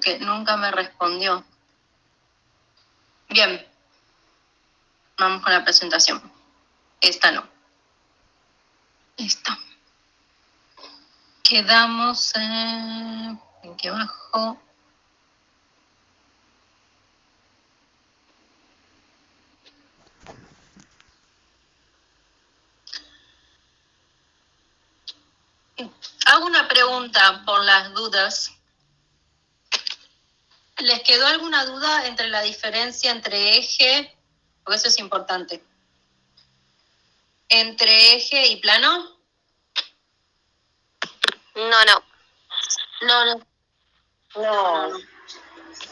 porque nunca me respondió. Bien, vamos con la presentación. Esta no. Esta. Quedamos aquí abajo. Hago una pregunta por las dudas. ¿Les quedó alguna duda entre la diferencia entre eje, porque eso es importante, entre eje y plano? No.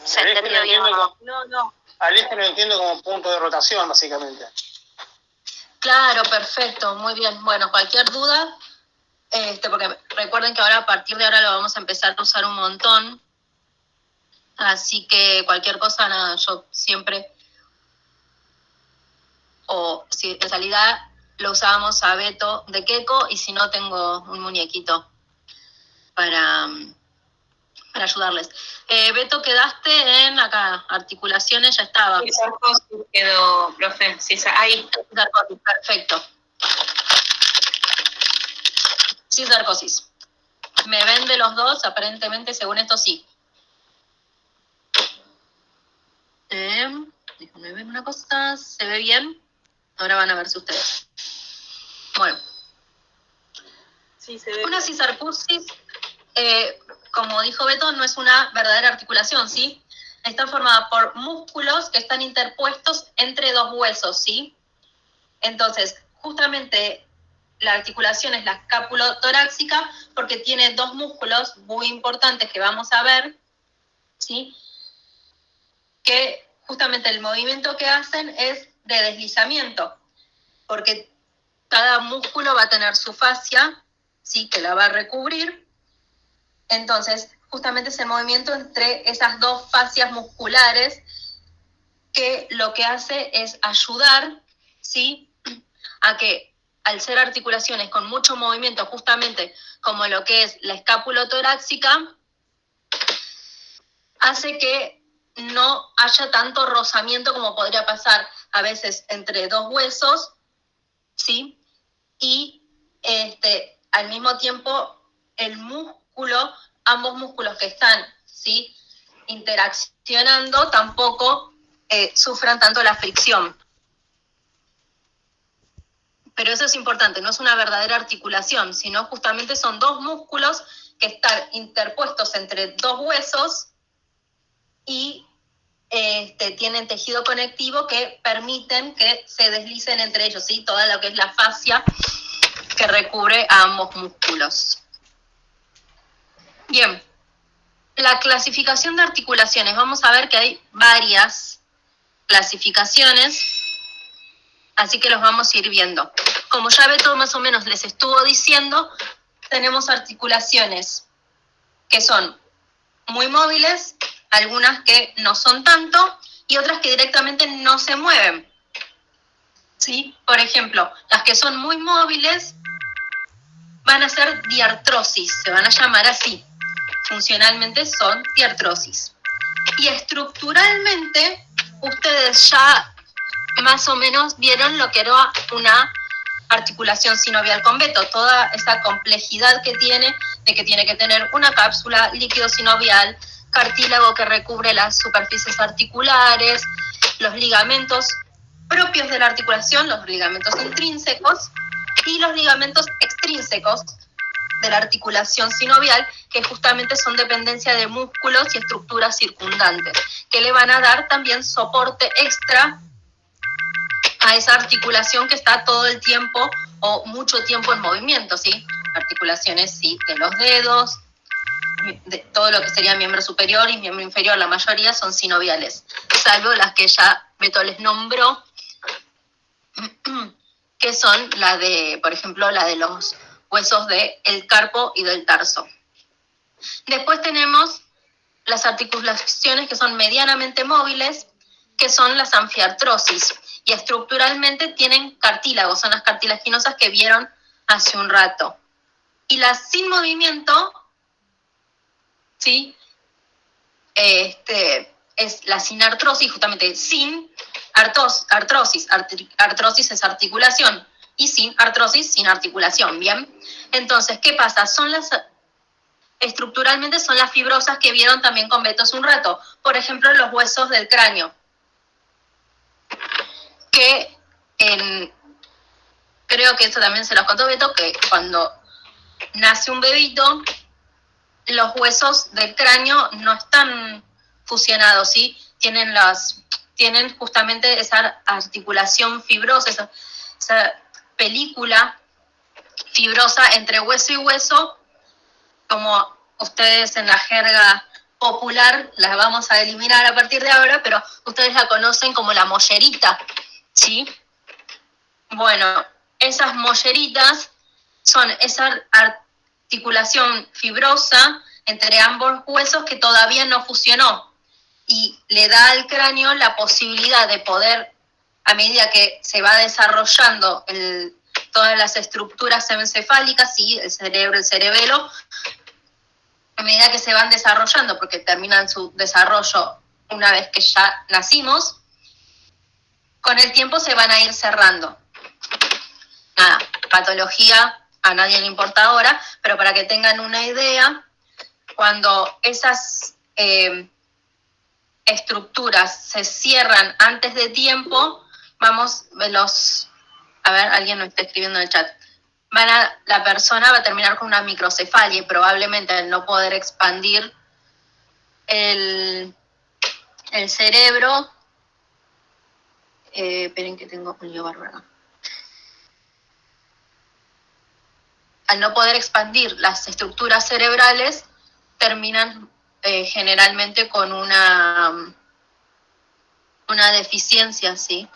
Se entendió bien. No. Al eje lo entiendo como punto de rotación, básicamente. Claro, perfecto, muy bien. Bueno, cualquier duda, porque recuerden que ahora a partir de ahora lo vamos a empezar a usar un montón. Así que cualquier cosa, nada, yo siempre, o si en realidad lo usábamos a Beto de Keiko, y si no tengo un muñequito para ayudarles. Beto, quedaste en acá, articulaciones, ya estaba. Cisarcosis quedó, profe, ahí. Cisarcosis, perfecto. Cisarcosis. ¿Me ven de los dos? Aparentemente, según esto, sí. Déjenme ver una cosa. ¿Se ve bien? Ahora van a verse ustedes. Bueno. Sí, se ve. Una cisarcosis, como dijo Beto, no es una verdadera articulación, ¿sí? Está formada por músculos que están interpuestos entre dos huesos, ¿sí? Entonces, justamente la articulación es la escápulo-torácica porque tiene dos músculos muy importantes que vamos a ver, ¿sí? Que justamente el movimiento que hacen es de deslizamiento, porque cada músculo va a tener su fascia, ¿sí? Que la va a recubrir. Entonces, justamente es el movimiento entre esas dos fascias musculares que lo que hace es ayudar, ¿sí? A que al ser articulaciones con mucho movimiento, justamente como lo que es la escápulo-torácica, hace que no haya tanto rozamiento como podría pasar a veces entre dos huesos, ¿sí? Y al mismo tiempo el músculo, ambos músculos que están, ¿sí?, interaccionando, tampoco sufran tanto la fricción. Pero eso es importante, no es una verdadera articulación, sino justamente son dos músculos que están interpuestos entre dos huesos y tienen tejido conectivo que permiten que se deslicen entre ellos, ¿sí? Toda lo que es la fascia que recubre a ambos músculos. Bien, la clasificación de articulaciones. Vamos a ver que hay varias clasificaciones, así que los vamos a ir viendo. Como ya Beto más o menos les estuvo diciendo, tenemos articulaciones que son muy móviles, algunas que no son tanto, y otras que directamente no se mueven, ¿sí? Por ejemplo, las que son muy móviles van a ser diartrosis, se van a llamar así. Funcionalmente son diartrosis. Y estructuralmente, ustedes ya más o menos vieron lo que era una articulación sinovial con Beto, toda esa complejidad que tiene, de que tiene que tener una cápsula, líquido sinovial, cartílago que recubre las superficies articulares, los ligamentos propios de la articulación, los ligamentos intrínsecos, y los ligamentos extrínsecos de la articulación sinovial, que justamente son dependencia de músculos y estructuras circundantes, que le van a dar también soporte extra a esa articulación que está todo el tiempo o mucho tiempo en movimiento, ¿sí? Articulaciones, sí, de los dedos, de todo lo que sería miembro superior y miembro inferior, la mayoría son sinoviales, salvo las que ya Beto les nombró, que son la de, por ejemplo, la de los huesos del carpo y del tarso. Después tenemos las articulaciones que son medianamente móviles, que son las anfiartrosis, y estructuralmente tienen cartílagos, son las cartilaginosas que vieron hace un rato. Y las sin movimiento, ¿sí? es la sinartrosis, justamente sin artrosis. Artrosis es articulación y sin artrosis, sin articulación, ¿bien? Entonces, ¿qué pasa? Estructuralmente son las fibrosas que vieron también con Beto hace un rato. Por ejemplo, los huesos del cráneo. Que creo que esto también se los contó Beto, que cuando nace un bebito, los huesos del cráneo no están fusionados, ¿sí? Tienen justamente esa articulación fibrosa, esa película fibrosa entre hueso y hueso, como ustedes en la jerga popular la vamos a eliminar a partir de ahora, pero ustedes la conocen como la mollerita, ¿sí? Bueno, esas molleritas son esa articulación fibrosa entre ambos huesos que todavía no fusionó y le da al cráneo la posibilidad de poder, a medida que se va desarrollando todas las estructuras encefálicas, ¿sí? El cerebro, el cerebelo, a medida que se van desarrollando, porque terminan su desarrollo una vez que ya nacimos, con el tiempo se van a ir cerrando. Nada, patología a nadie le importa ahora, pero para que tengan una idea, cuando esas estructuras se cierran antes de tiempo, a ver, alguien nos está escribiendo en el chat, la persona va a terminar con una microcefalia y probablemente al no poder expandir el cerebro, esperen que tengo un lío bárbaro. Al no poder expandir las estructuras cerebrales, terminan generalmente con una deficiencia, ¿sí?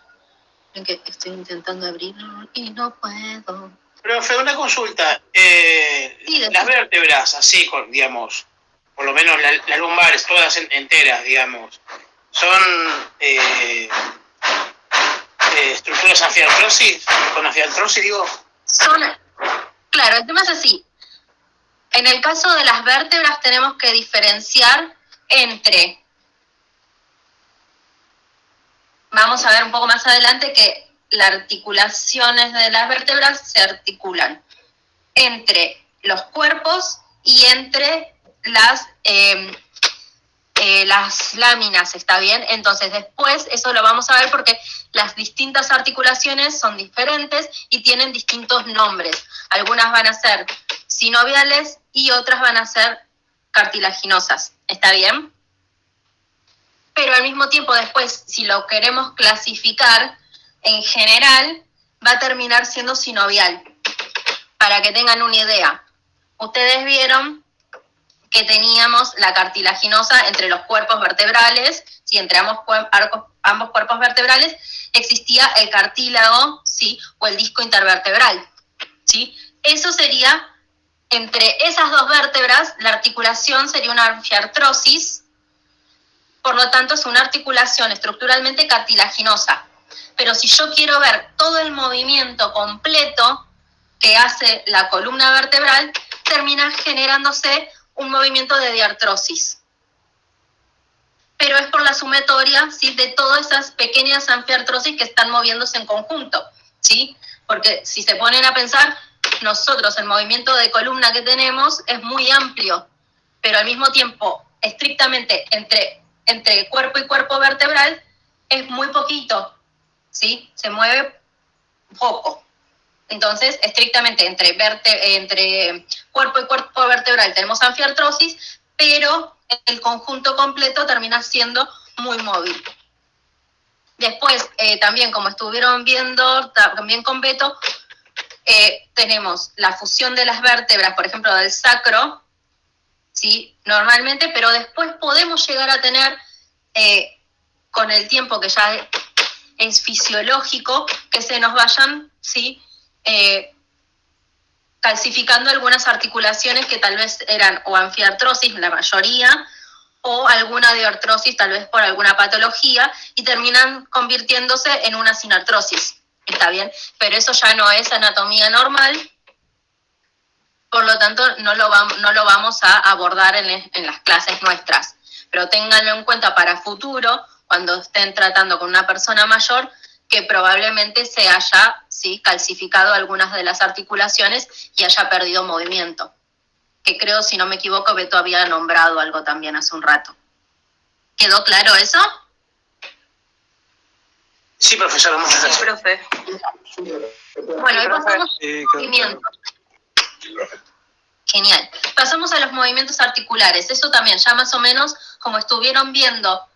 En que estoy intentando abrirlo y no puedo. Profe, una consulta. Sí, las vértebras, así, digamos, por lo menos las lumbares, todas enteras, digamos, son estructuras anfiartrosis, con anfiartrosis, digo. Claro, el tema es así. En el caso de las vértebras tenemos que diferenciar entre, vamos a ver un poco más adelante que las articulaciones de las vértebras se articulan entre los cuerpos y entre las láminas, ¿está bien? Entonces después eso lo vamos a ver porque las distintas articulaciones son diferentes y tienen distintos nombres. Algunas van a ser sinoviales y otras van a ser cartilaginosas, ¿está bien? Pero al mismo tiempo después, si lo queremos clasificar, en general va a terminar siendo sinovial. Para que tengan una idea, ustedes vieron que teníamos la cartilaginosa entre los cuerpos vertebrales, si entre ambos cuerpos vertebrales existía el cartílago, ¿sí? O el disco intervertebral, ¿sí? Eso sería, entre esas dos vértebras, la articulación sería una anfiartrosis, por lo tanto es una articulación estructuralmente cartilaginosa. Pero si yo quiero ver todo el movimiento completo que hace la columna vertebral, termina generándose un movimiento de diartrosis. Pero es por la sumatoria, ¿sí? De todas esas pequeñas anfiartrosis que están moviéndose en conjunto, ¿sí? Porque si se ponen a pensar, nosotros el movimiento de columna que tenemos es muy amplio, pero al mismo tiempo, estrictamente entre cuerpo y cuerpo vertebral, es muy poquito, ¿sí? Se mueve poco. Entonces, estrictamente entre cuerpo y cuerpo vertebral tenemos anfiartrosis, pero el conjunto completo termina siendo muy móvil. Después, también como estuvieron viendo, también con Beto, tenemos la fusión de las vértebras, por ejemplo, del sacro, ¿sí? Normalmente, pero después podemos llegar a tener, con el tiempo que ya es fisiológico, que se nos vayan, ¿sí? Calcificando algunas articulaciones que tal vez eran o anfiartrosis, la mayoría, o alguna diartrosis, tal vez por alguna patología, y terminan convirtiéndose en una sinartrosis, ¿está bien? Pero eso ya no es anatomía normal, por lo tanto no lo vamos a abordar en las clases nuestras. pero ténganlo en cuenta para futuro, cuando estén tratando con una persona mayor, que probablemente se haya, ¿sí?, calcificado algunas de las articulaciones y haya perdido movimiento. Que creo, si no me equivoco, Beto había nombrado algo también hace un rato. ¿Quedó claro eso? Sí, profesora, muchas Sí, gracias. profe. Bueno, y pasamos a Sí, los movimientos. Genial. Pasamos a los movimientos articulares. Eso también, ya más o menos, como estuvieron viendo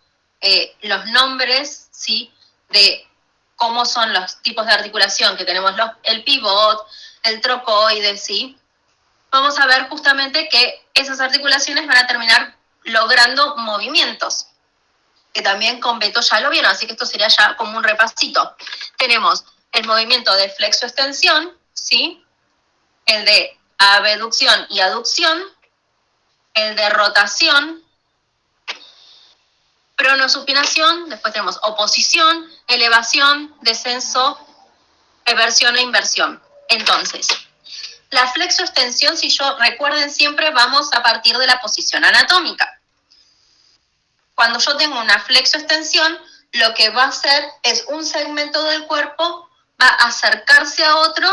los nombres, ¿sí?, de cómo son los tipos de articulación que tenemos, el pivot, el trocoide, ¿sí? Vamos a ver justamente que esas articulaciones van a terminar logrando movimientos, que también con Beto ya lo vieron, así que esto sería ya como un repasito. Tenemos el movimiento de flexo-extensión, ¿sí?, el de abducción y aducción, el de rotación, pronosupinación, después tenemos oposición, elevación, descenso, eversión e inversión. Entonces, la flexo-extensión, si yo recuerden siempre, vamos a partir de la posición anatómica. Cuando yo tengo una flexo-extensión, lo que va a hacer es un segmento del cuerpo, va a acercarse a otro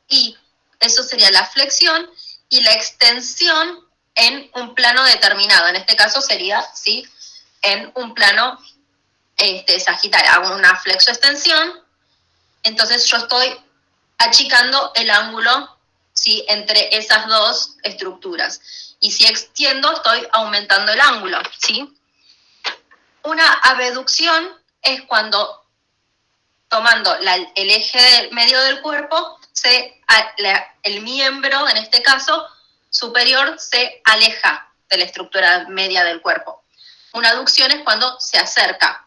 y eso sería la flexión y la extensión en un plano determinado. En este caso sería, ¿sí?, en un plano sagitario. Hago una flexo-extensión, entonces yo estoy achicando el ángulo, ¿sí?, entre esas dos estructuras. Y si extiendo, estoy aumentando el ángulo, ¿sí? Una abducción es cuando, tomando el eje medio del cuerpo, el miembro, en este caso, superior, se aleja de la estructura media del cuerpo. Una aducción es cuando se acerca.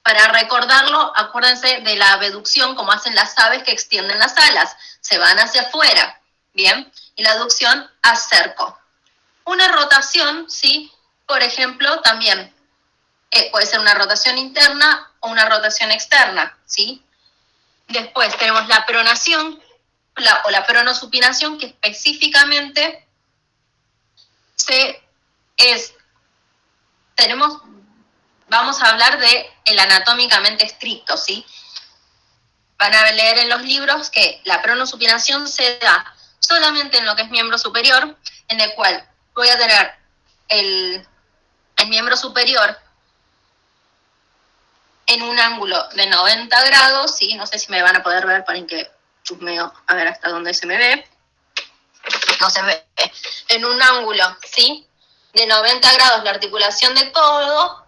Para recordarlo, acuérdense de la abducción, como hacen las aves que extienden las alas, se van hacia afuera, ¿bien? Y la aducción, acerco. Una rotación, ¿sí?, por ejemplo, también puede ser una rotación interna o una rotación externa, ¿sí? Después tenemos la pronación o la pronosupinación, que específicamente vamos a hablar de el anatómicamente estricto, ¿sí? Van a leer en los libros que la pronosupinación se da solamente en lo que es miembro superior, en el cual voy a tener el miembro superior en un ángulo de 90 grados, ¿sí? No sé si me van a poder ver, para que chusmeo a ver hasta dónde se me ve. No se ve. En un ángulo, ¿sí?, de 90 grados la articulación del codo,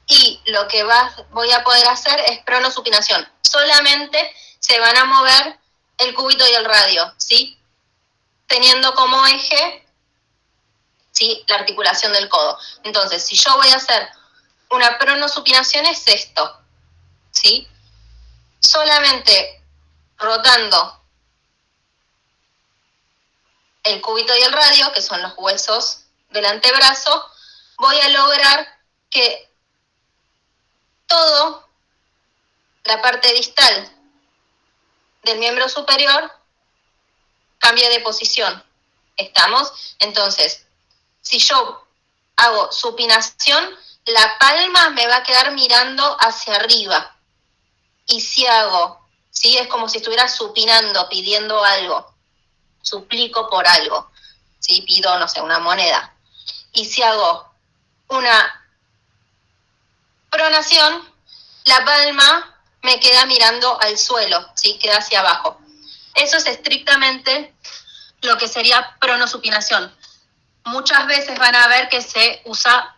y lo que voy a poder hacer es pronosupinación. Solamente se van a mover el cúbito y el radio, ¿sí?, teniendo como eje, ¿sí?, la articulación del codo. Entonces, si yo voy a hacer una pronosupinación, es esto, ¿sí? Solamente rotando el cúbito y el radio, que son los huesos del antebrazo, voy a lograr que toda la parte distal del miembro superior cambie de posición. ¿Estamos? Entonces, si yo hago supinación, la palma me va a quedar mirando hacia arriba. Y si hago, ¿sí?, es como si estuviera supinando, pidiendo algo. Suplico por algo, ¿sí?, pido, no sé, una moneda. Y si hago una pronación, la palma me queda mirando al suelo, ¿sí?, queda hacia abajo. Eso es estrictamente lo que sería pronosupinación. Muchas veces van a ver que se usa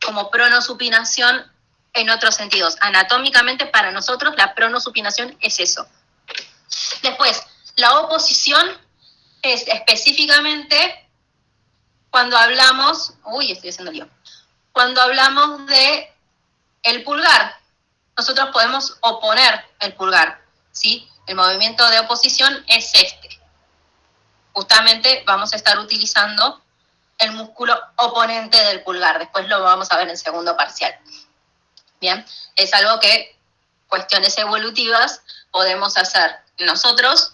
como pronosupinación en otros sentidos. Anatómicamente, para nosotros, la pronosupinación es eso. Después, la oposición es específicamente cuando hablamos, cuando hablamos de el pulgar. Nosotros podemos oponer el pulgar, ¿sí? El movimiento de oposición es este. Justamente vamos a estar utilizando el músculo oponente del pulgar. Después lo vamos a ver en segundo parcial. Bien, es algo que cuestiones evolutivas podemos hacer nosotros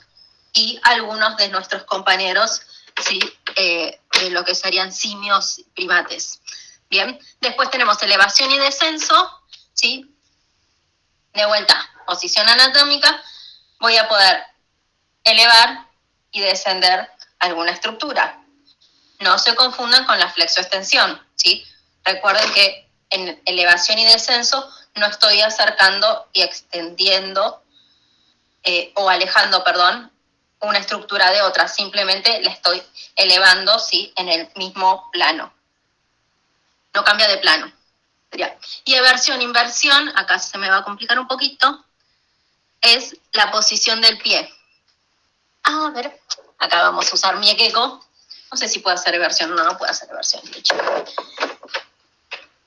y algunos de nuestros compañeros, ¿sí?, de lo que serían simios primates. Bien, después tenemos elevación y descenso, ¿sí? De vuelta, posición anatómica, voy a poder elevar y descender alguna estructura. No se confundan con la flexoextensión, ¿sí? Recuerden que en elevación y descenso no estoy acercando y extendiendo o alejando, perdón, una estructura de otra, simplemente la estoy elevando, ¿sí? En el mismo plano. No cambia de plano. Y eversión, inversión, acá se me va a complicar un poquito, es la posición del pie. A ver, acá vamos a usar mi equeco. No sé si puede hacer eversión, no puede hacer eversión, de hecho.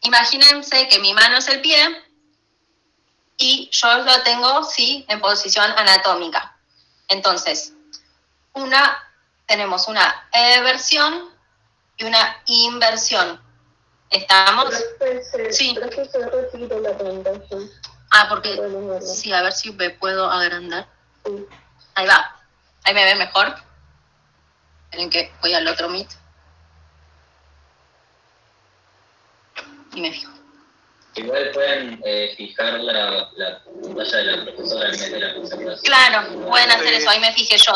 Imagínense que mi mano es el pie y yo lo tengo, sí, en posición anatómica. Entonces, tenemos una eversión y una inversión. ¿Estamos? Sí. Porque, sí, a ver si me puedo agrandar. Ahí va. Ahí me ve mejor. Esperen que voy al otro Meet. Y me fijo. Igual pueden fijar la pantalla de la profesora en vez de la presentación. Claro, pueden hacer eso. Ahí me fijé yo.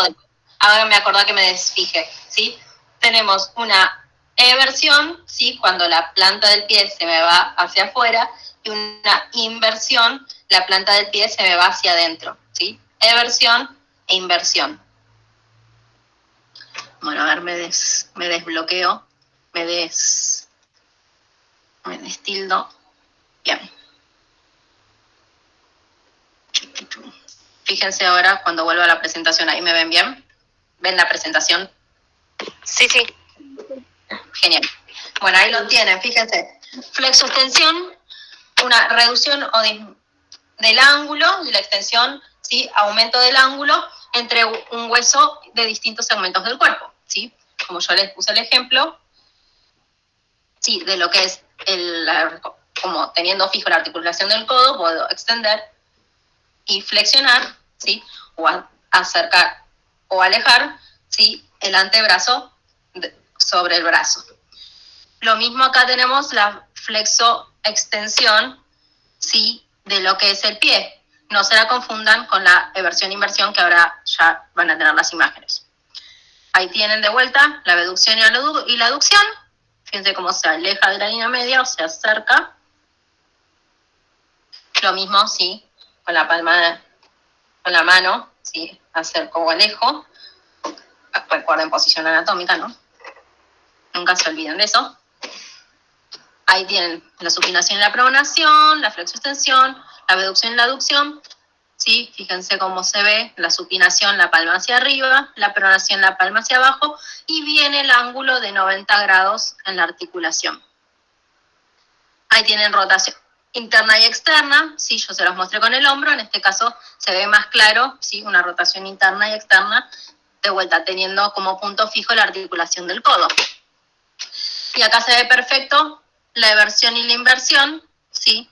Ahora me acordé que me desfije, ¿sí? Tenemos una eversión, ¿sí? Cuando la planta del pie se me va hacia afuera, y una inversión, la planta del pie se me va hacia adentro, ¿sí? Eversión e inversión. Bueno, a ver, me desbloqueo, me destildo. Bien. Fíjense ahora cuando vuelva a la presentación, ¿ahí me ven bien? ¿Ven la presentación? Sí, sí. Genial. Bueno, ahí lo tienen, fíjense. Flexoextensión, una reducción del ángulo, de la extensión, ¿sí? Aumento del ángulo entre un hueso de distintos segmentos del cuerpo, ¿sí? Como yo les puse el ejemplo, sí, de lo que es como teniendo fijo la articulación del codo, puedo extender y flexionar, ¿sí? O acercar o alejar, ¿sí? El antebrazo sobre el brazo. Lo mismo acá tenemos la flexoextensión, ¿sí? De lo que es el pie. No se la confundan con la eversión-inversión, que ahora ya van a tener las imágenes. Ahí tienen de vuelta la abducción y la aducción. Fíjense cómo se aleja de la línea media o se acerca. Lo mismo, sí, con la mano, sí, acerco o alejo. Recuerden posición anatómica, ¿no? Nunca se olviden de eso. Ahí tienen la supinación y la pronación, la flexoextensión, la abducción y la aducción. ¿Sí? Fíjense cómo se ve la supinación, la palma hacia arriba, la pronación, la palma hacia abajo, y viene el ángulo de 90 grados en la articulación. Ahí tienen rotación interna y externa, ¿sí? Yo se los mostré con el hombro, en este caso se ve más claro, ¿sí? Una rotación interna y externa, de vuelta teniendo como punto fijo la articulación del codo. Y acá se ve perfecto la eversión y la inversión, ¿sí?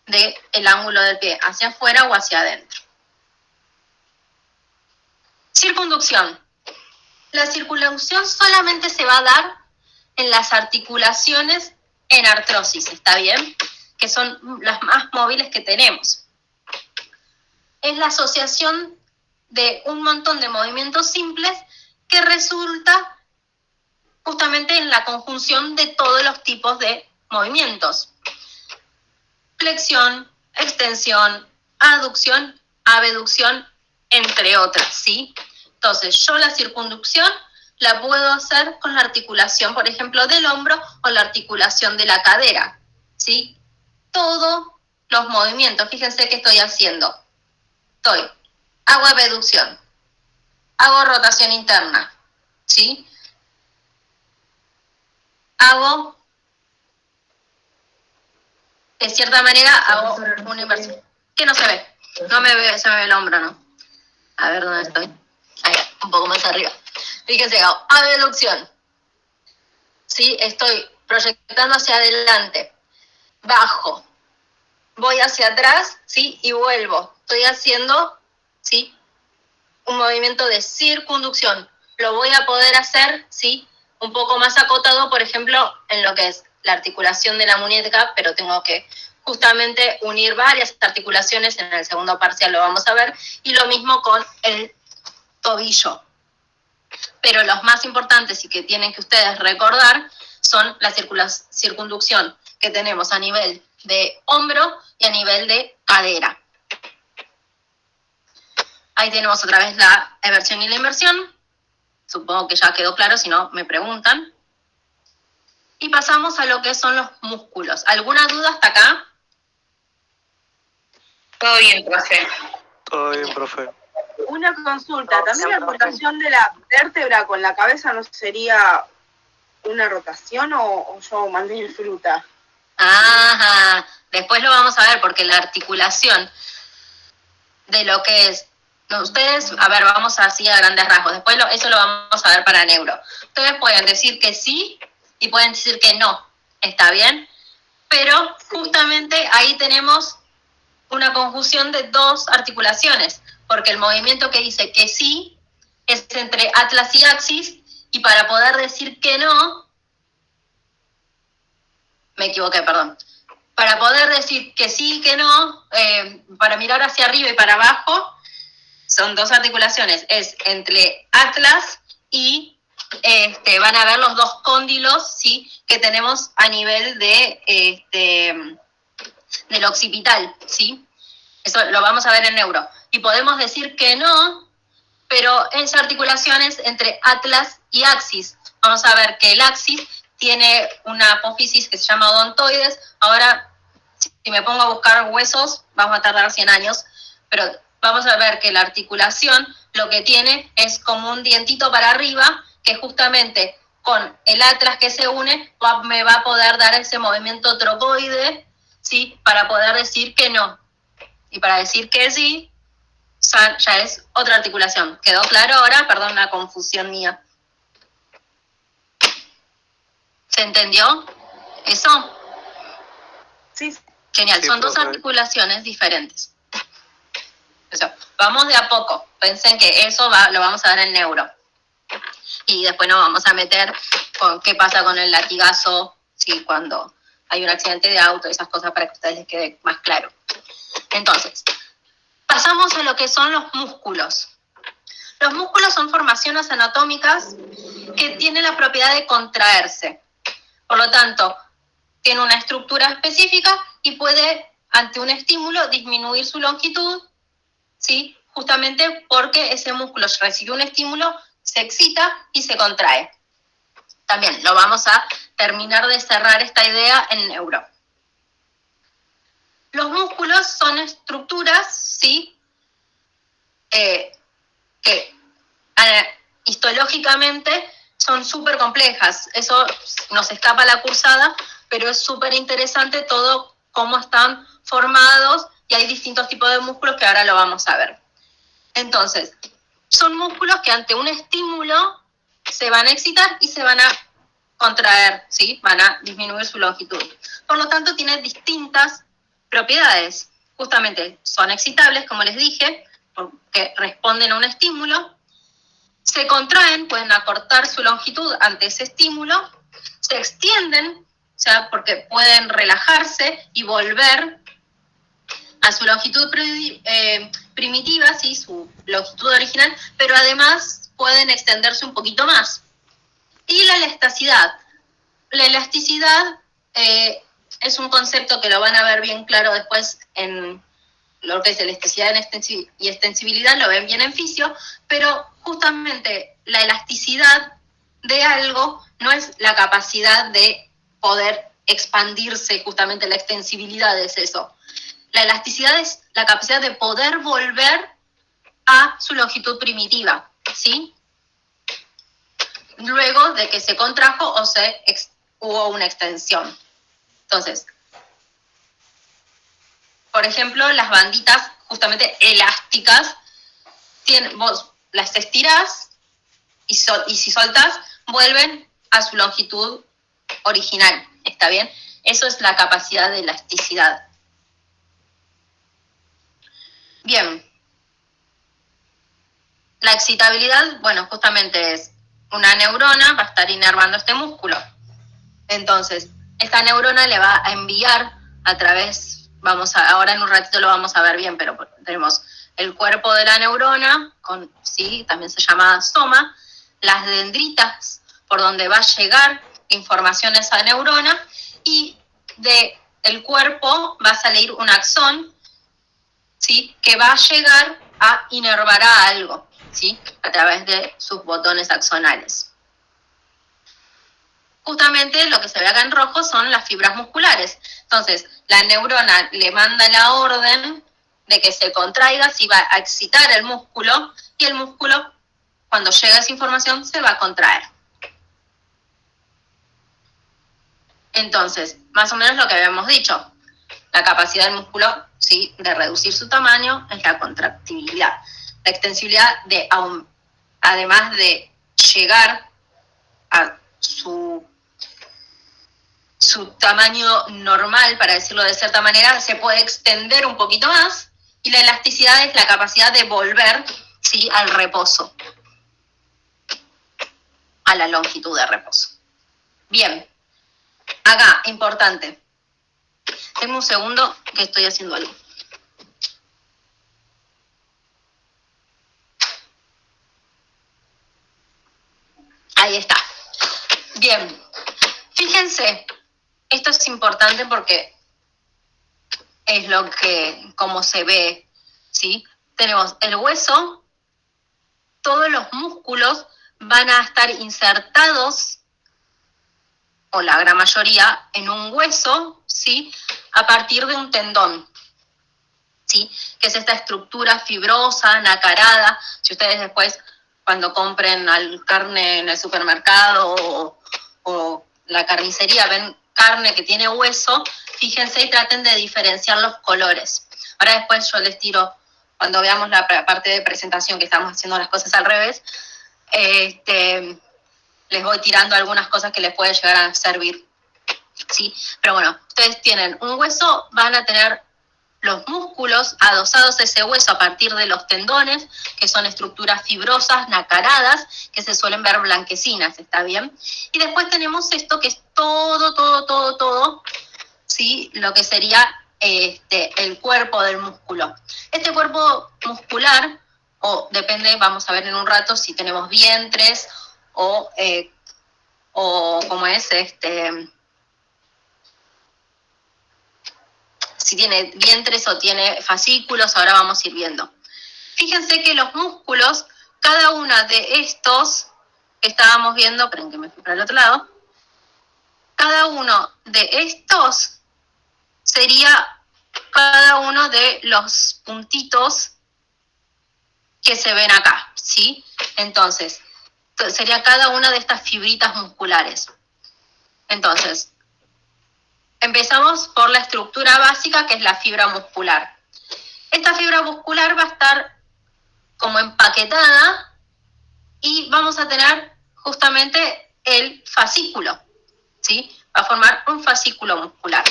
Del ángulo del pie hacia afuera o hacia adentro. Circunducción. La circunducción solamente se va a dar en las articulaciones en artrosis, ¿está bien? Que son las más móviles que tenemos. Es la asociación de un montón de movimientos simples que resulta justamente en la conjunción de todos los tipos de movimientos. Flexión, extensión, aducción, abducción, entre otras, ¿sí? Entonces, yo la circunducción la puedo hacer con la articulación, por ejemplo, del hombro o la articulación de la cadera, ¿sí? Todos los movimientos, fíjense qué estoy haciendo. Hago abducción, hago rotación interna, ¿sí? Hago, de cierta manera, hago una inversión. ¿Qué no se ve? No me ve, se me ve el hombro, ¿no? A ver, ¿dónde estoy? Ahí, un poco más arriba. Fíjense, hago abducción. ¿Sí? Estoy proyectando hacia adelante. Bajo. Voy hacia atrás, ¿sí? Y vuelvo. Estoy haciendo, ¿sí? Un movimiento de circunducción. Lo voy a poder hacer, ¿sí? Un poco más acotado, por ejemplo, en lo que es la articulación de la muñeca, pero tengo que justamente unir varias articulaciones, en el segundo parcial lo vamos a ver, y lo mismo con el tobillo. Pero los más importantes y que tienen que ustedes recordar son la circunducción que tenemos a nivel de hombro y a nivel de cadera. Ahí tenemos otra vez la eversión y la inversión. Supongo que ya quedó claro, si no me preguntan. Y pasamos a lo que son los músculos. ¿Alguna duda hasta acá? Todo bien, profe. Todo bien, profe. Una consulta, ¿también la rotación de la vértebra con la cabeza no sería una rotación o yo mandé fruta? Ajá, después lo vamos a ver porque la articulación de lo que es, ustedes, a ver, vamos así a grandes rasgos, después eso lo vamos a ver para neuro. Ustedes pueden decir que sí y pueden decir que no, ¿está bien? Pero justamente ahí tenemos una conjunción de dos articulaciones, porque el movimiento que dice que sí es entre atlas y axis, y para poder decir que no, me equivoqué, perdón, para poder decir que sí y que no, para mirar hacia arriba y para abajo, son dos articulaciones, es entre atlas y van a ver los dos cóndilos, ¿sí?, que tenemos a nivel de del occipital, ¿sí? Eso lo vamos a ver en neuro. Y podemos decir que no, pero esa articulación es entre atlas y axis. Vamos a ver que el axis tiene una apófisis que se llama odontoides. Ahora, si me pongo a buscar huesos, vamos a tardar 100 años, pero vamos a ver que la articulación lo que tiene es como un dientito para arriba, que justamente con el atlas que se une me va a poder dar ese movimiento trocoide, ¿sí?, para poder decir que no. Y para decir que sí, ya es otra articulación. ¿Quedó claro ahora? Perdón, la confusión mía. ¿Se entendió eso? Sí. Genial, Sí, son dos profe. articulaciones diferentes. Eso. Vamos de a poco. Pensé que eso lo vamos a ver en neuro. Y después nos vamos a meter con qué pasa con el latigazo, ¿sí?, cuando hay un accidente de auto, esas cosas, para que a ustedes les quede más claro. Entonces, pasamos a lo que son los músculos. Los músculos son formaciones anatómicas que tienen la propiedad de contraerse. Por lo tanto, tiene una estructura específica y puede, ante un estímulo, disminuir su longitud, ¿sí?, justamente porque ese músculo recibe un estímulo, se excita y se contrae. También lo vamos a terminar de cerrar esta idea en neuro. Los músculos son estructuras, ¿sí?, que histológicamente son súper complejas. Eso nos escapa a la cursada, pero es súper interesante todo cómo están formados, y hay distintos tipos de músculos que ahora lo vamos a ver. Entonces, son músculos que ante un estímulo se van a excitar y se van a contraer, ¿sí?, van a disminuir su longitud. Por lo tanto, tienen distintas propiedades. Justamente son excitables, como les dije, porque responden a un estímulo, se contraen, pueden acortar su longitud ante ese estímulo, se extienden, o sea, porque pueden relajarse y volver a su longitud primitiva, ¿sí?, su longitud original, pero además pueden extenderse un poquito más. Y la elasticidad. La elasticidad es un concepto que lo van a ver bien claro después en lo que es elasticidad y extensibilidad, lo ven bien en fisio, pero justamente la elasticidad de algo no es la capacidad de poder expandirse, justamente la extensibilidad es eso. La elasticidad es la capacidad de poder volver a su longitud primitiva, ¿sí?, luego de que se contrajo o hubo una extensión. Entonces, por ejemplo, las banditas justamente elásticas, vos las estirás y si soltás, vuelven a su longitud original, ¿está bien? Eso es la capacidad de elasticidad. Bien. La excitabilidad, bueno, justamente es una neurona, va a estar inervando este músculo. Entonces, esta neurona le va a enviar a través, ahora en un ratito lo vamos a ver bien, pero tenemos el cuerpo de la neurona, ¿sí? También se llama soma, las dendritas por donde va a llegar información a esa neurona, y del cuerpo va a salir un axón, ¿sí? Que va a llegar a inervar a algo, ¿sí? A través de sus botones axonales. Justamente lo que se ve acá en rojo son las fibras musculares. Entonces, la neurona le manda la orden de que se contraiga, si va a excitar el músculo, y el músculo, cuando llega esa información, se va a contraer. Entonces, más o menos lo que habíamos dicho, la capacidad del músculo, ¿sí?, de reducir su tamaño es la contractibilidad. La extensibilidad, además de llegar a su tamaño normal, para decirlo de cierta manera, se puede extender un poquito más, y la elasticidad es la capacidad de volver, ¿sí?, al reposo, a la longitud de reposo. Bien, acá, importante. Tengo un segundo que estoy haciendo algo. Ahí está. Bien, fíjense, esto es importante porque es como se ve, ¿sí? Tenemos el hueso, todos los músculos van a estar insertados, o la gran mayoría, en un hueso, ¿sí?, a partir de un tendón, ¿sí?, que es esta estructura fibrosa, nacarada. Si ustedes después, cuando compren carne en el supermercado o la carnicería, ven carne que tiene hueso, fíjense y traten de diferenciar los colores. Ahora después yo les tiro, cuando veamos la parte de presentación, que estamos haciendo las cosas al revés, les voy tirando algunas cosas que les puede llegar a servir, ¿sí? Pero bueno, ustedes tienen un hueso, van a tener los músculos adosados a ese hueso a partir de los tendones, que son estructuras fibrosas, nacaradas, que se suelen ver blanquecinas, ¿está bien? Y después tenemos esto que es todo, ¿sí?, lo que sería el cuerpo del músculo. Este cuerpo muscular, o depende, vamos a ver en un rato si tenemos vientres o como es, si tiene vientres o tiene fascículos, ahora vamos a ir viendo. Fíjense que los músculos, cada uno de estos que estábamos viendo, esperen que me fui para el otro lado, cada uno de estos sería cada uno de los puntitos que se ven acá, ¿sí? Entonces, sería cada una de estas fibritas musculares. Entonces, empezamos por la estructura básica, que es la fibra muscular. Esta fibra muscular va a estar como empaquetada y vamos a tener justamente el fascículo, ¿sí? Va a formar un fascículo muscular.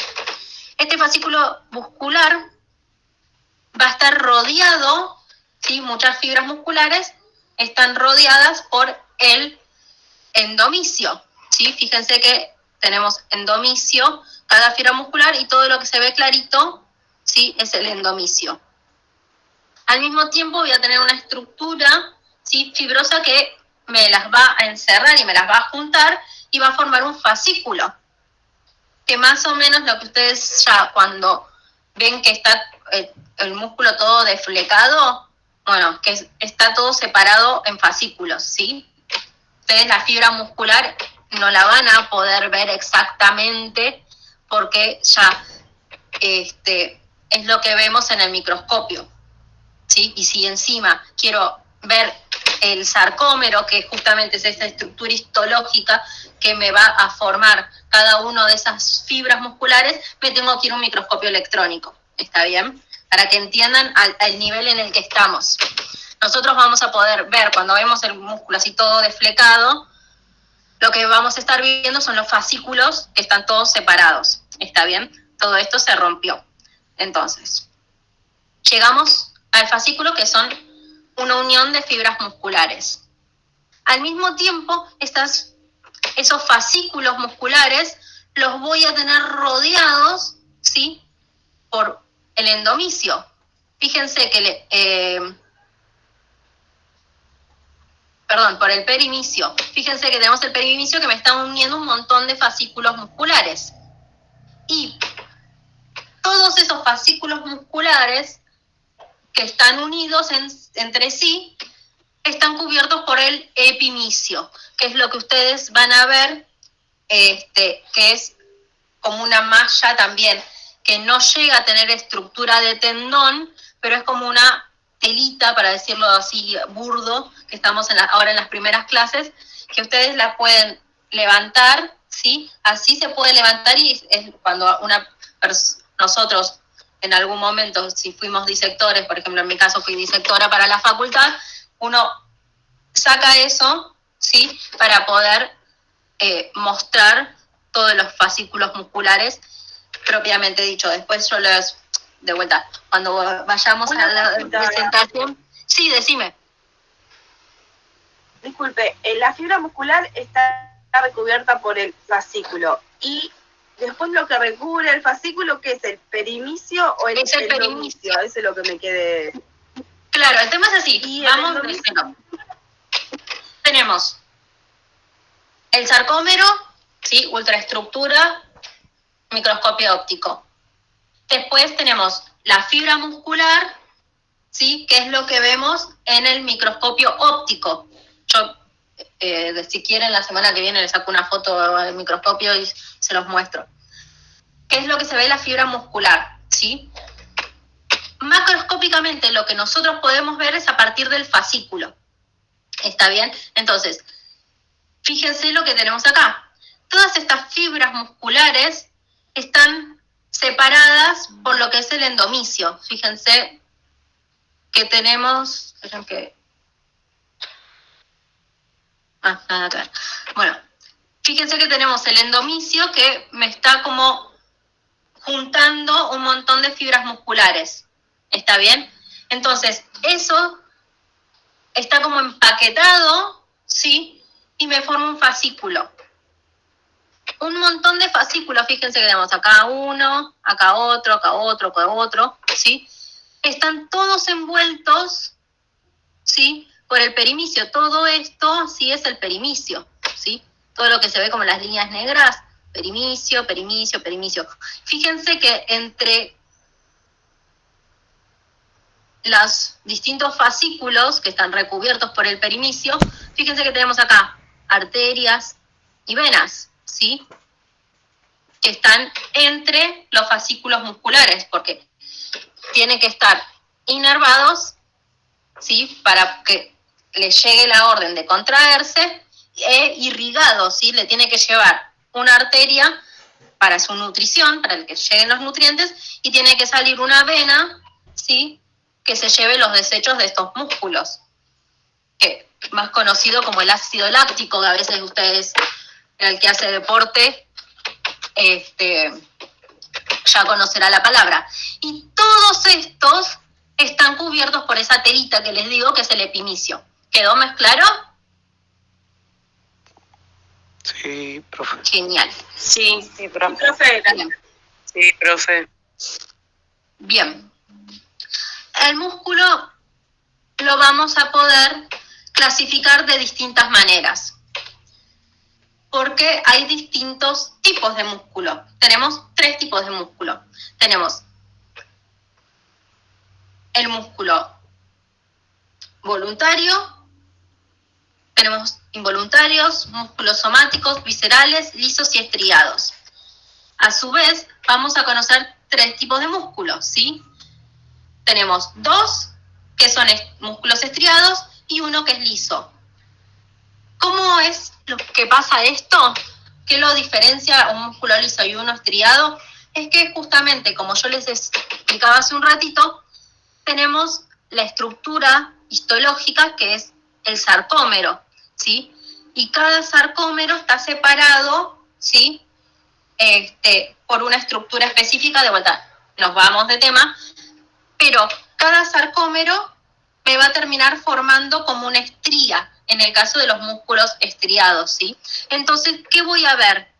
Este fascículo muscular va a estar rodeado, ¿sí? Muchas fibras musculares están rodeadas por el endomisio, ¿sí? Fíjense que tenemos endomisio, cada fibra muscular, y todo lo que se ve clarito, ¿sí?, es el endomisio. Al mismo tiempo voy a tener una estructura, ¿sí?, fibrosa, que me las va a encerrar y me las va a juntar y va a formar un fascículo, que más o menos lo que ustedes ya cuando ven que está el músculo todo desflecado, bueno, que está todo separado en fascículos, ¿sí? Ustedes la fibra muscular no la van a poder ver exactamente porque ya es lo que vemos en el microscopio, ¿sí? Y si encima quiero ver el sarcómero, que justamente es esta estructura histológica que me va a formar cada una de esas fibras musculares, me tengo que ir a un microscopio electrónico, ¿está bien? Para que entiendan al nivel en el que estamos. Nosotros vamos a poder ver, cuando vemos el músculo así todo desflecado, lo que vamos a estar viendo son los fascículos que están todos separados, ¿está bien? Todo esto se rompió. Entonces, llegamos al fascículo, que son una unión de fibras musculares. Al mismo tiempo, esos fascículos musculares los voy a tener rodeados, ¿sí?, por el endomisio. Fíjense que por el perimicio. Fíjense que tenemos el perimicio que me está uniendo un montón de fascículos musculares. Y todos esos fascículos musculares que están unidos entre sí están cubiertos por el epimicio, que es lo que ustedes van a ver, que es como una malla también, que no llega a tener estructura de tendón, pero es como una telita, para decirlo así burdo, que estamos ahora en las primeras clases, que ustedes la pueden levantar, ¿sí? Así se puede levantar, y es cuando nosotros en algún momento, si fuimos disectores, por ejemplo en mi caso fui disectora para la facultad, uno saca eso, ¿sí?, para poder mostrar todos los fascículos musculares propiamente dicho. Después yo de vuelta, cuando vayamos a la presentación. Sí, decime. Disculpe, la fibra muscular está recubierta por el fascículo, y después lo que recubre el fascículo, ¿qué es? ¿El perimicio o el endomisio? Eso es lo que me quede. Claro, el tema es así. Vamos diciendo. Tenemos el sarcómero, ¿sí?, ultraestructura, microscopio óptico. Después tenemos la fibra muscular, ¿sí?, que es lo que vemos en el microscopio óptico. Yo, si quieren, la semana que viene les saco una foto del microscopio y se los muestro. ¿Qué es lo que se ve en la fibra muscular? ¿Sí? Macroscópicamente lo que nosotros podemos ver es a partir del fascículo. ¿Está bien? Entonces, fíjense lo que tenemos acá. Todas estas fibras musculares están separadas por lo que es el endomisio. Fíjense que tenemos... nada que ver. Bueno, fíjense que tenemos el endomisio que me está como juntando un montón de fibras musculares. ¿Está bien? Entonces, eso está como empaquetado, ¿sí?, y me forma un fascículo. Un montón de fascículos, fíjense que tenemos acá uno, acá otro, acá otro, acá otro, ¿sí? Están todos envueltos, ¿sí?, por el perimicio. Todo esto sí es el perimicio, ¿sí? Todo lo que se ve como las líneas negras, perimicio, perimicio, perimicio. Fíjense que entre los distintos fascículos que están recubiertos por el perimicio, fíjense que tenemos acá arterias y venas, ¿sí?, que están entre los fascículos musculares, porque tienen que estar inervados, ¿sí?, para que le llegue la orden de contraerse, e irrigados, ¿sí?, le tiene que llevar una arteria para su nutrición, para que lleguen los nutrientes, y tiene que salir una vena, ¿sí?, que se lleve los desechos de estos músculos, que más conocido como el ácido láctico, que a veces ustedes, el que hace deporte, ya conocerá la palabra. Y todos estos están cubiertos por esa telita que les digo, que es el epimicio. ¿Quedó más claro? Sí, profe. Genial. Sí, profe. Profe, Sí, profe. Bien. El músculo lo vamos a poder clasificar de distintas maneras, porque hay distintos tipos de músculo. Tenemos 3 tipos de músculo. Tenemos el músculo voluntario, tenemos involuntarios, músculos somáticos, viscerales, lisos y estriados. A su vez, vamos a conocer 3 tipos de músculos, ¿sí? Tenemos 2 que son músculos estriados y 1 que es liso. ¿Cómo es lo que pasa esto? ¿Qué lo diferencia un músculo liso y uno estriado? Es que justamente, como yo les explicaba hace un ratito, tenemos la estructura histológica que es el sarcómero, ¿sí? Y cada sarcómero está separado, ¿sí?, por una estructura específica. De vuelta, nos vamos de tema, pero cada sarcómero me va a terminar formando como una estría, en el caso de los músculos estriados, ¿sí? Entonces, ¿qué voy a ver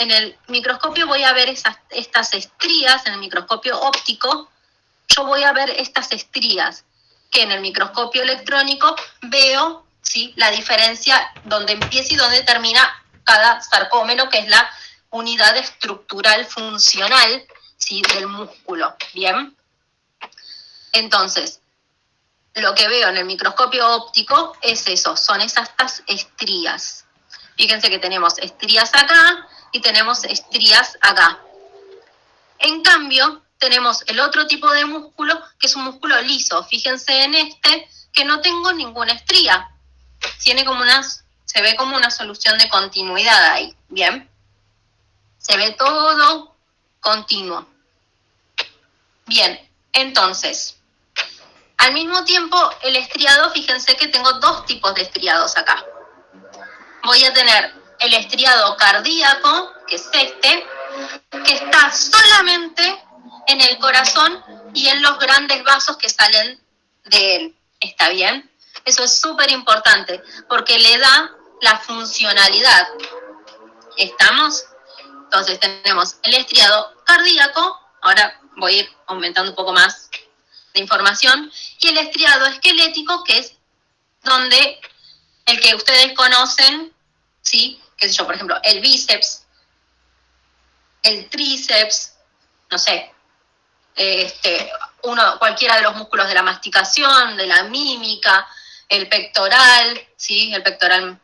en el microscopio voy a ver estas estrías, en el microscopio óptico, yo voy a ver estas estrías, que en el microscopio electrónico veo, ¿sí?, la diferencia donde empieza y donde termina cada sarcómero, que es la unidad estructural funcional, ¿sí?, del músculo. Bien. Entonces, lo que veo en el microscopio óptico es eso, son estas estrías. Fíjense que tenemos estrías acá y tenemos estrías acá. En cambio, tenemos el otro tipo de músculo, que es un músculo liso. Fíjense en este, que no tengo ninguna estría. Se ve como una solución de continuidad ahí. Bien. Se ve todo continuo. Bien, entonces, al mismo tiempo, el estriado, fíjense que tengo dos tipos de estriados acá. Voy a tener el estriado cardíaco, que es este, que está solamente en el corazón y en los grandes vasos que salen de él. ¿Está bien? Eso es súper importante, porque le da la funcionalidad. ¿Estamos? Entonces tenemos el estriado cardíaco, ahora voy a ir aumentando un poco más de información, y el estriado esquelético, que es donde el que ustedes conocen, ¿sí? Qué sé yo, por ejemplo, el bíceps, el tríceps, no sé, cualquiera de los músculos de la masticación, de la mímica, el pectoral, ¿sí? El pectoral,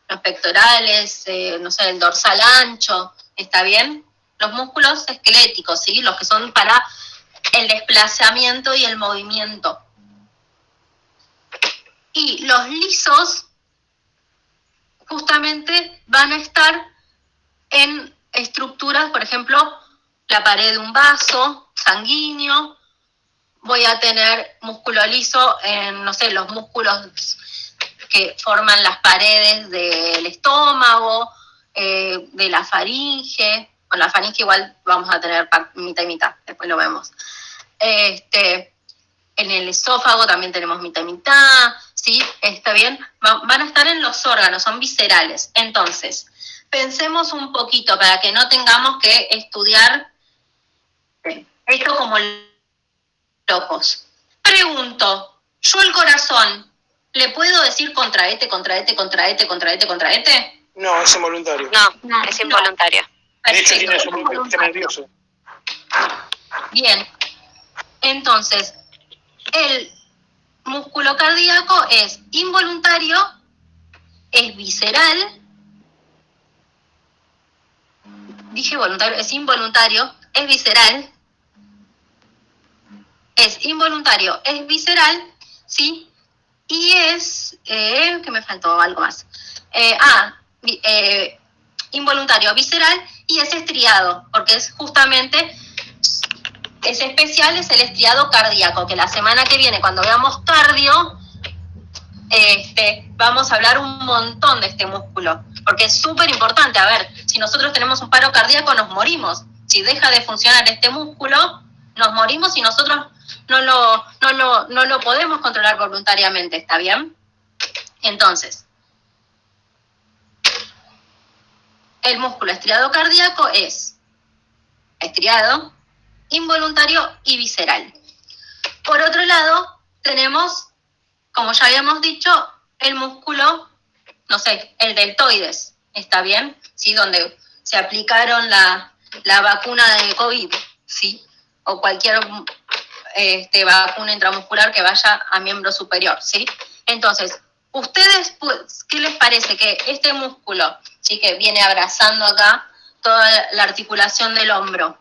los pectorales, no sé, el dorsal ancho, ¿está bien? Los músculos esqueléticos, ¿sí? Los que son para el desplazamiento y el movimiento. Y los lisos justamente van a estar en estructuras, por ejemplo, la pared de un vaso sanguíneo. Voy a tener músculo liso en, no sé, los músculos que forman las paredes del estómago, de la faringe. Con la faringe igual vamos a tener mitad y mitad, después lo vemos. En el esófago también tenemos mitad y mitad, ¿sí? ¿Está bien? Van a estar en los órganos, son viscerales. Entonces, pensemos un poquito para que no tengamos que estudiar esto como locos. Pregunto, ¿yo el corazón le puedo decir contraete, contraete, contraete, contraete, contraete? No, es involuntario. No, es involuntario. De hecho, Perfecto, tiene un sistema nervioso. Bien, entonces, el músculo cardíaco es involuntario, es visceral, dije voluntario, es involuntario, es visceral, es involuntario, es visceral, ¿sí? Y es, que me faltó algo más, involuntario, visceral, y es estriado, porque es justamente, es especial, es el estriado cardíaco, que la semana que viene, cuando veamos cardio, vamos a hablar un montón de este músculo, porque es súper importante. A ver, si nosotros tenemos un paro cardíaco, nos morimos. Si deja de funcionar este músculo, nos morimos y nosotros no lo podemos controlar voluntariamente, ¿está bien? Entonces, el músculo estriado cardíaco es estriado, involuntario y visceral. Por otro lado, tenemos, como ya habíamos dicho, el músculo, no sé, el deltoides, ¿está bien? ¿Sí? Donde se aplicaron la vacuna de COVID, ¿sí? O cualquier vacuna intramuscular que vaya a miembro superior, ¿sí? Entonces, ¿ustedes, pues, qué les parece que este músculo, ¿sí?, que viene abrazando acá toda la articulación del hombro,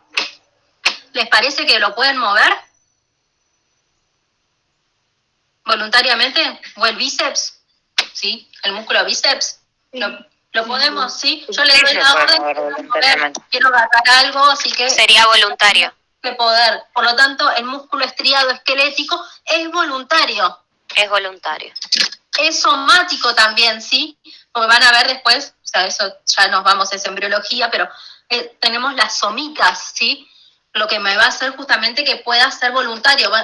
¿les parece que lo pueden mover voluntariamente? ¿O el bíceps? ¿Sí? ¿El músculo bíceps? ¿Lo podemos? ¿Sí? Yo les doy la orden, quiero agarrar algo, así que... Sería voluntario. Que poder. Por lo tanto, el músculo estriado esquelético es voluntario. Es voluntario. Es somático también, ¿sí? Porque van a ver después, o sea, eso ya nos vamos, es embriología, pero tenemos las somitas, ¿sí? Lo que me va a hacer justamente que pueda ser voluntario. Va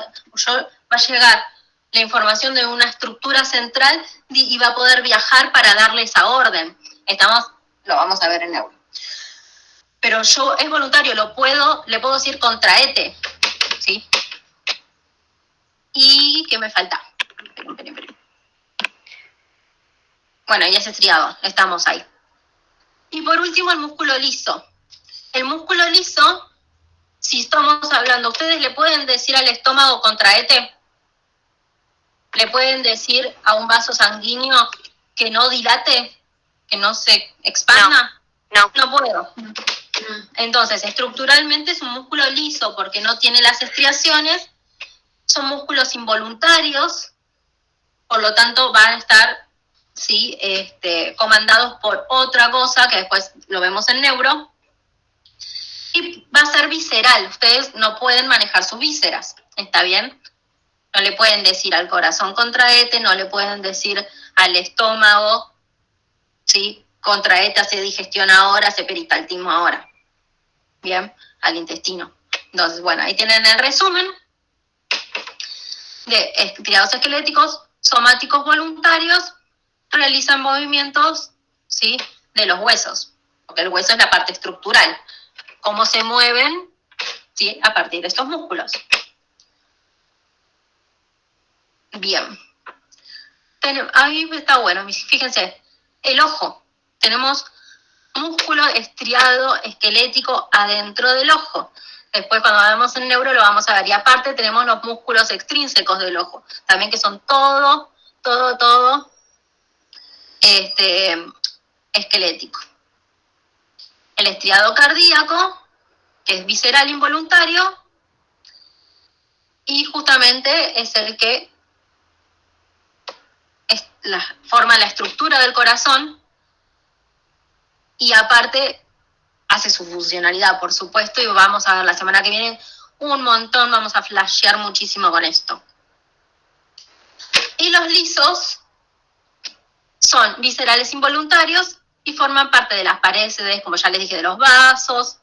a llegar la información de una estructura central y va a poder viajar para darle esa orden. Lo vamos a ver en neuro. pero yo es voluntario, le puedo decir contraete, ¿sí? ¿Y qué me falta? Esperen. Bueno, ya es estriado, estamos ahí. Y por último, el músculo liso. El músculo liso, si estamos hablando, ¿ustedes le pueden decir al estómago contraete? ¿Le pueden decir a un vaso sanguíneo que no dilate, que no se expanda? No puedo. Entonces, estructuralmente es un músculo liso porque no tiene las estriaciones, son músculos involuntarios, por lo tanto van a estar, ¿sí? Comandados por otra cosa, que después lo vemos en neuro, y va a ser visceral. Ustedes no pueden manejar sus vísceras, ¿está bien? No le pueden decir al corazón contraete, no le pueden decir al estómago, ¿sí? Contraete, hace digestión ahora, hace peristaltismo ahora. Bien, al intestino. Entonces, bueno, ahí tienen el resumen de estriados esqueléticos, somáticos voluntarios, realizan movimientos, ¿sí? De los huesos, porque el hueso es la parte estructural. Cómo se mueven, ¿sí? A partir de estos músculos. Bien. Ahí está bueno, fíjense, el ojo. Tenemos músculo estriado esquelético adentro del ojo. Después cuando vemos en neuro lo vamos a ver. Y aparte tenemos los músculos extrínsecos del ojo, también que son todo esquelético. El estriado cardíaco, que es visceral involuntario, y justamente es el que forma la estructura del corazón y aparte hace su funcionalidad, por supuesto, y vamos a ver la semana que viene un montón, vamos a flashear muchísimo con esto. Y los lisos son viscerales involuntarios y forman parte de las paredes, como ya les dije, de los vasos,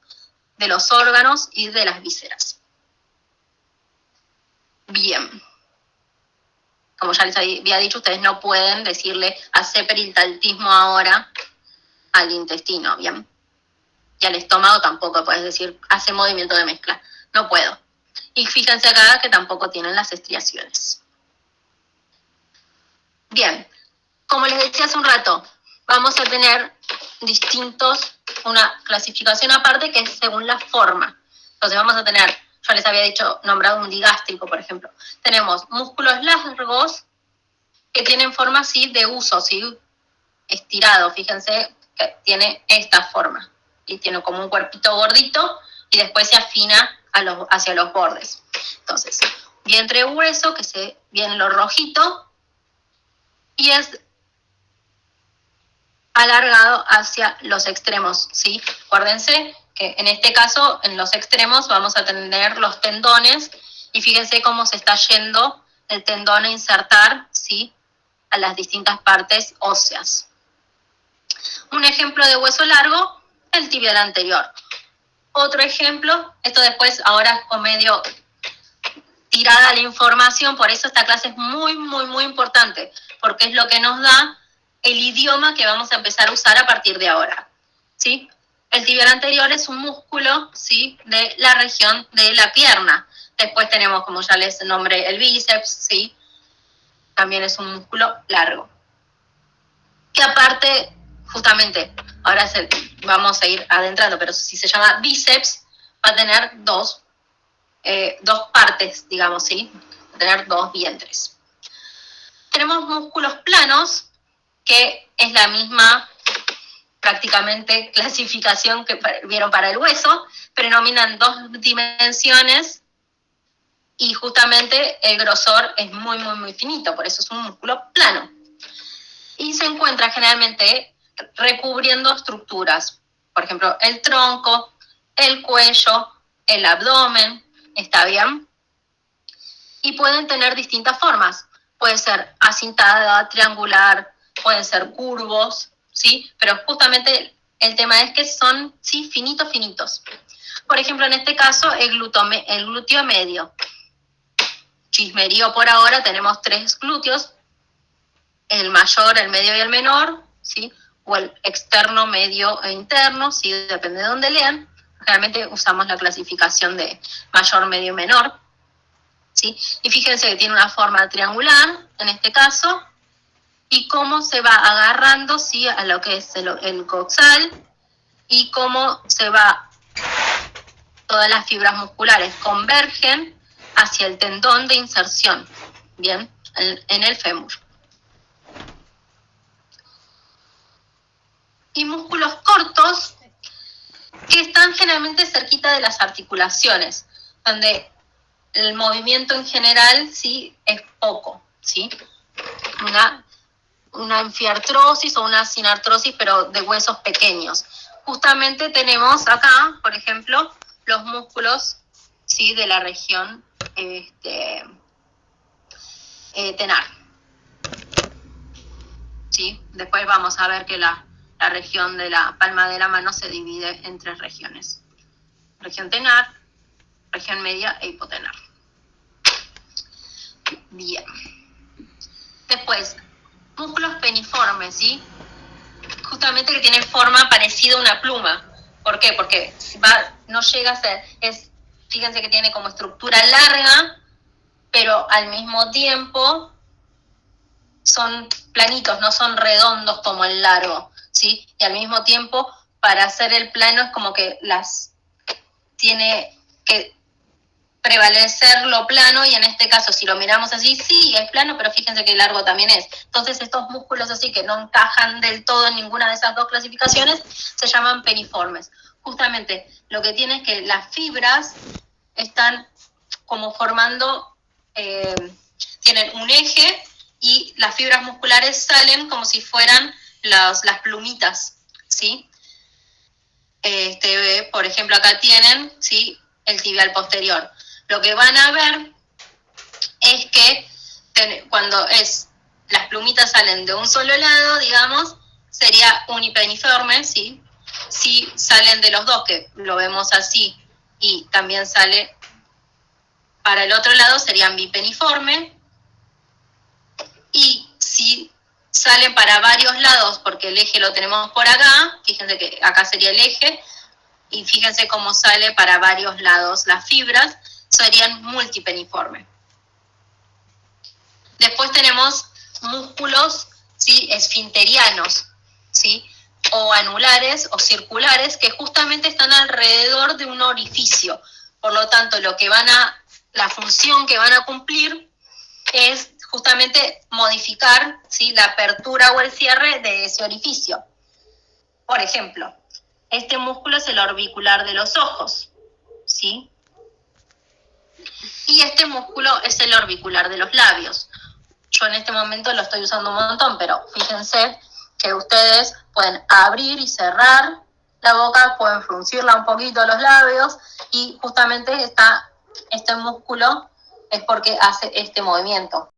de los órganos y de las vísceras. Bien. Como ya les había dicho, ustedes no pueden decirle hace peristaltismo ahora al intestino, ¿bien? Y al estómago tampoco puedes decir hace movimiento de mezcla. No puedo. Y fíjense acá que tampoco tienen las estriaciones. Bien. Como les decía hace un rato, vamos a tener una clasificación aparte que es según la forma. Entonces vamos a tener, yo les había dicho, nombrado un digástrico, por ejemplo. Tenemos músculos largos que tienen forma así de uso, ¿sí? Estirado, fíjense que tiene esta forma. Y tiene como un cuerpito gordito y después se afina hacia los bordes. Entonces, vientre grueso, que viene lo rojito, y es alargado hacia los extremos, ¿sí? Acuérdense que en este caso, en los extremos, vamos a tener los tendones, y fíjense cómo se está yendo el tendón a insertar, ¿sí? A las distintas partes óseas. Un ejemplo de hueso largo, el tibial anterior. Otro ejemplo, esto después, ahora con medio tirada la información, por eso esta clase es muy importante, porque es lo que nos da el idioma que vamos a empezar a usar a partir de ahora, ¿sí? El tibial anterior es un músculo, ¿sí? De la región de la pierna. Después tenemos, como ya les nombré, el bíceps, ¿sí? También es un músculo largo. Que aparte, justamente, ahora vamos a ir adentrando, pero si se llama bíceps, va a tener dos partes, digamos, ¿sí? Va a tener dos vientres. Tenemos músculos planos, que es la misma prácticamente clasificación que vieron para el hueso, predominan 2 dimensiones y justamente el grosor es muy finito, por eso es un músculo plano. Y se encuentra generalmente recubriendo estructuras, por ejemplo, el tronco, el cuello, el abdomen, ¿está bien? Y pueden tener distintas formas, puede ser acintada, triangular, pueden ser curvos, ¿sí? Pero justamente el tema es que son, sí, finitos. Por ejemplo, en este caso, el glúteo medio. Chismerío por ahora, tenemos 3 glúteos, el mayor, el medio y el menor, ¿sí? O el externo, medio e interno, ¿sí? Depende de dónde lean. Generalmente usamos la clasificación de mayor, medio y menor, ¿sí? Y fíjense que tiene una forma triangular, en este caso, y cómo se va agarrando, ¿sí?, a lo que es el coxal, y cómo se va, todas las fibras musculares convergen hacia el tendón de inserción, ¿bien?, en el fémur. Y músculos cortos que están generalmente cerquita de las articulaciones, donde el movimiento en general, sí, es poco, ¿sí? Una anfiartrosis o una sinartrosis, pero de huesos pequeños. Justamente tenemos acá, por ejemplo, los músculos, ¿sí?, de la región tenar, ¿sí? Después vamos a ver que la región de la palma de la mano se divide en 3 regiones. Región tenar, región media e hipotenar. Bien. Después, músculos peniformes, ¿sí? Justamente que tienen forma parecida a una pluma. ¿Por qué? Porque no llega a ser, fíjense que tiene como estructura larga, pero al mismo tiempo son planitos, no son redondos como el largo, ¿sí? Y al mismo tiempo, para hacer el plano es como que tiene que prevalecer lo plano, y en este caso, si lo miramos así, sí, es plano, pero fíjense que largo también es. Entonces, estos músculos así que no encajan del todo en ninguna de esas dos clasificaciones, se llaman peniformes. Justamente, lo que tiene es que las fibras están como formando, tienen un eje, y las fibras musculares salen como si fueran las plumitas, ¿sí? Por ejemplo, acá tienen, ¿sí?, el tibial posterior. Lo que van a ver es que cuando las plumitas salen de un solo lado, digamos, sería unipeniforme, ¿sí? Si salen de los dos, que lo vemos así, y también sale para el otro lado, serían bipeniforme. Y si salen para varios lados, porque el eje lo tenemos por acá, fíjense que acá sería el eje, y fíjense cómo sale para varios lados las fibras, serían multipeniformes. Después tenemos músculos, ¿sí?, esfinterianos, ¿sí?, o anulares o circulares, que justamente están alrededor de un orificio. Por lo tanto, la función que van a cumplir es justamente modificar, ¿sí?, la apertura o el cierre de ese orificio. Por ejemplo, este músculo es el orbicular de los ojos, ¿sí? Y este músculo es el orbicular de los labios. Yo en este momento lo estoy usando un montón, pero fíjense que ustedes pueden abrir y cerrar la boca, pueden fruncirla un poquito los labios, y justamente este músculo es porque hace este movimiento.